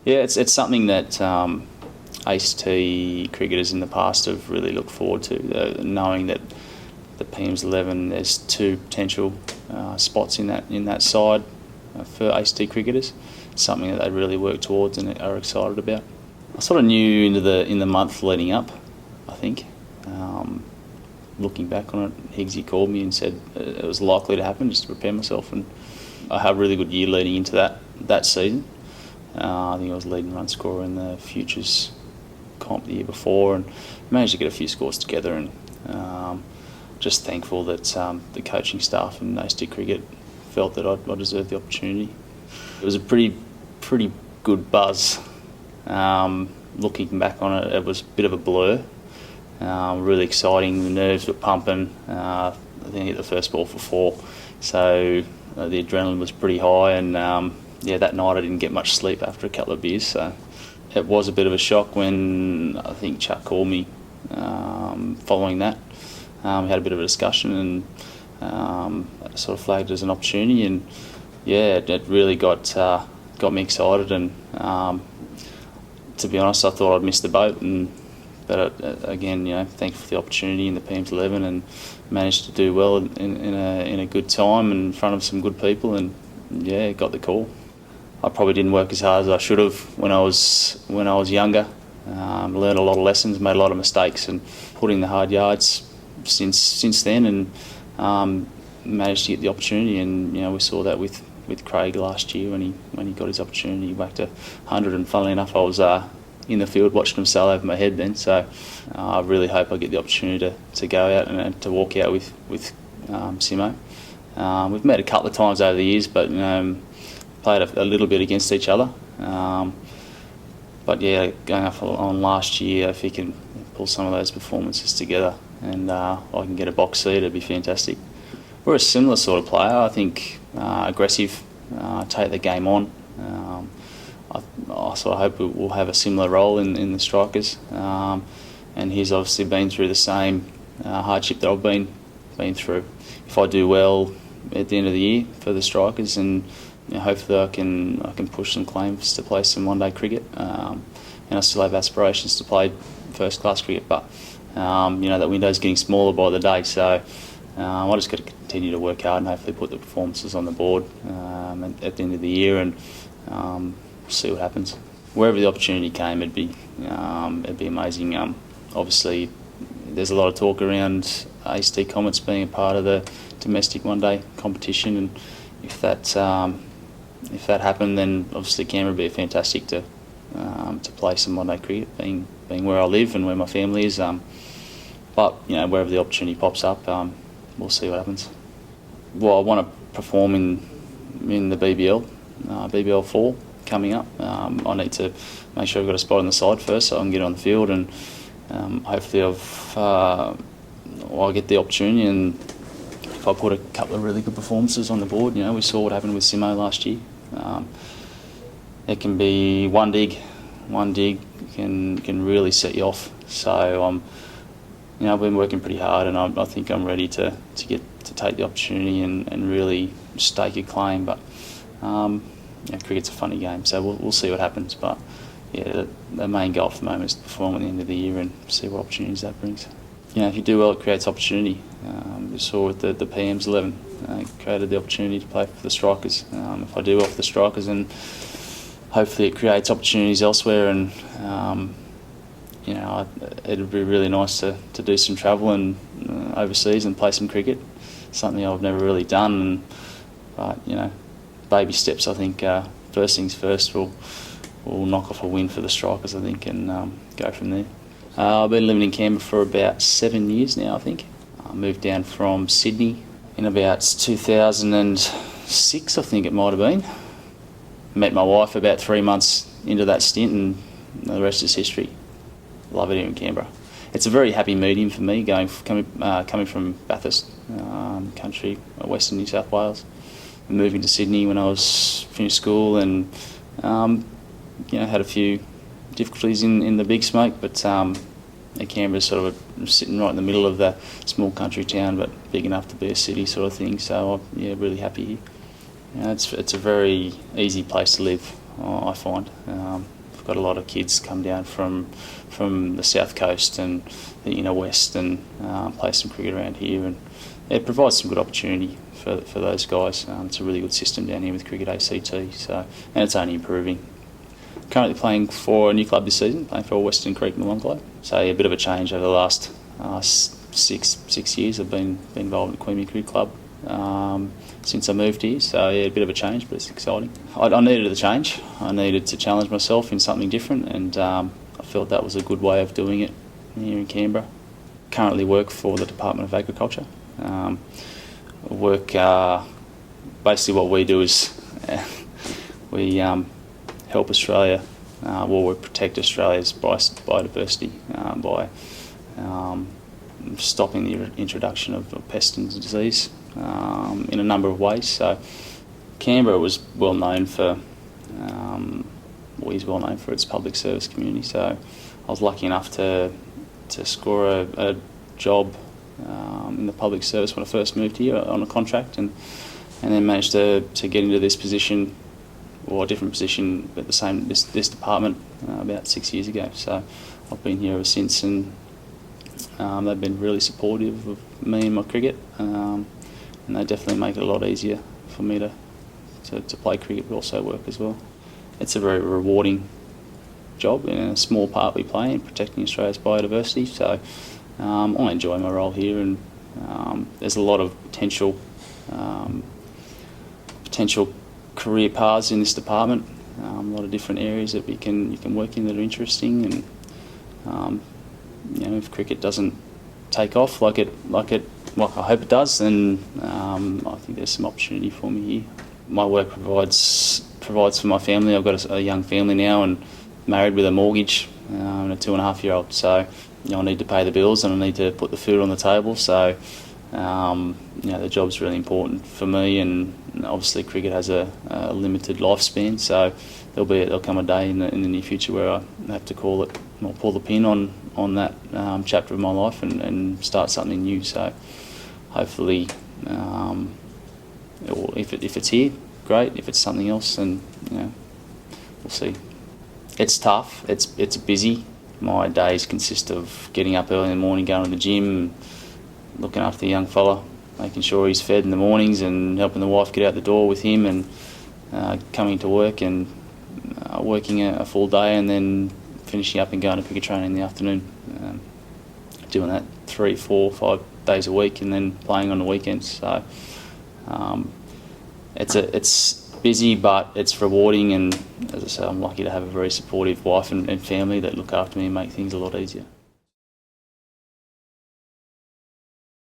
Yeah, it's something that ACT cricketers in the past have really looked forward to, knowing that the PM's 11, there's two potential spots in that side for ACT cricketers. Something that they really work towards and are excited about. I sort of knew in the month leading up, I think. Looking back on it, Higgsy called me and said it was likely to happen, just to prepare myself, and I had a really good year leading into that season. I think I was leading run scorer in the Futures comp the year before, and managed to get a few scores together, and just thankful that the coaching staff and ACT Cricket felt that I deserved the opportunity. It was a pretty good buzz. Looking back on it, it was a bit of a blur. Really exciting, the nerves were pumping. I think I hit the first ball for 4, so the adrenaline was pretty high, and that night I didn't get much sleep after a couple of beers, so it was a bit of a shock when I think Chuck called me following that. We had a bit of a discussion and sort of flagged it as an opportunity, and it really got me excited, and to be honest, I thought I'd missed the boat, but again, thankful for the opportunity in the PM's 11, and managed to do well in a good time in front of some good people, and got the call. I probably didn't work as hard as I should have when I was younger. Learned a lot of lessons, made a lot of mistakes, and put in the hard yards since then, and managed to get the opportunity. And we saw that with Craig last year when he got his opportunity. He whacked 100, and funnily enough, I was in the field watching him sail over my head then. So I really hope I get the opportunity to go out and to walk out with Simo. We've met a couple of times over the years, but played a little bit against each other. But going off on last year, if he can pull some of those performances together and I can get a box seat, it'd be fantastic. We're a similar sort of player. I think aggressive, take the game on. I sort of hope we'll have a similar role in the strikers. And he's obviously been through the same hardship that I've been through. If I do well at the end of the year for the strikers, and hopefully I can push some claims to play some one-day cricket, and I still have aspirations to play first-class cricket, but that window's getting smaller by the day, so I just got to continue to work hard and hopefully put the performances on the board at the end of the year, and see what happens. Wherever the opportunity came, it'd be amazing. Obviously, there's a lot of talk around ACT Comets being a part of the domestic one-day competition, and if that happened, then obviously Canberra would be fantastic to play some one-day cricket, being where I live and where my family is. But wherever the opportunity pops up, we'll see what happens. Well, I want to perform in the BBL 4 coming up. I need to make sure I've got a spot on the side first, so I can get on the field, and hopefully I'll get the opportunity, and if I put a couple of really good performances on the board, we saw what happened with Simo last year. It can be one dig can really set you off. So I've been working pretty hard, and I think I'm ready to take the opportunity and really stake a claim. But cricket's a funny game, so we'll see what happens. But the main goal for the moment is to perform at the end of the year and see what opportunities that brings. If you do well, it creates opportunity. We saw with the PM's 11, created the opportunity to play for the strikers. If I do well for the strikers, then hopefully it creates opportunities elsewhere, and it'd be really nice to do some travel and overseas and play some cricket. Something I've never really done, but baby steps. I think first things first, we'll knock off a win for the strikers, I think, and go from there. I've been living in Canberra for about 7 years now, I think. I moved down from Sydney in about 2006, I think it might have been. Met my wife about 3 months into that stint, and the rest is history. Love it here in Canberra. It's a very happy medium for me, coming from Bathurst country, western New South Wales, and moving to Sydney when I was finished school, and had a few difficulties in the big smoke, but Canberra's sort of sitting right in the middle of the small country town, but big enough to be a city sort of thing. So really happy here. It's a very easy place to live. I find. We've got a lot of kids come down from the south coast and the inner west and play some cricket around here, and it provides some good opportunity for those guys. It's a really good system down here with Cricket ACT, and it's only improving. Currently playing for a new club this season, playing for Western Creek Club. So a bit of a change over the last 6 years. I've been involved in the Queanbeyan Cricket Club since I moved here, so yeah, a bit of a change, but it's exciting. I needed the change. I needed to challenge myself in something different, and I felt that was a good way of doing it here in Canberra. Currently work for the Department of Agriculture. Basically what we do is we help Australia, we protect Australia's biodiversity by stopping the introduction of pest and disease in a number of ways. So Canberra was well known for, is well known for its public service community. So I was lucky enough to score a job in the public service when I first moved here on a contract, and then managed to get into this position, or a different position at this department about 6 years ago. So I've been here ever since, and they've been really supportive of me and my cricket, and they definitely make it a lot easier for me to play cricket but also work as well. It's a very rewarding job, and a small part we play in protecting Australia's biodiversity. So I enjoy my role here, and there's a lot of potential career paths in this department. A lot of different areas that you can work in that are interesting, and if cricket doesn't take off like I hope it does, then I think there's some opportunity for me here. My work provides for my family. I've got a young family now, and married with a mortgage and a 2.5-year-old. So I need to pay the bills, and I need to put the food on the table. So the job's really important for me, and obviously cricket has a limited lifespan. So there'll come a day in the near future where I have to pull the pin on that chapter of my life and start something new. So hopefully, if it's here, great. If it's something else, then we'll see. It's tough. It's busy. My days consist of getting up early in the morning, going to the gym, looking after the young fella, making sure he's fed in the mornings, and helping the wife get out the door with him, and coming to work and working a full day, and then finishing up and going to cricket training in the afternoon. Doing that 3, 4, 5 days a week, and then playing on the weekends. So it's busy, but it's rewarding, and as I say, I'm lucky to have a very supportive wife and family that look after me and make things a lot easier.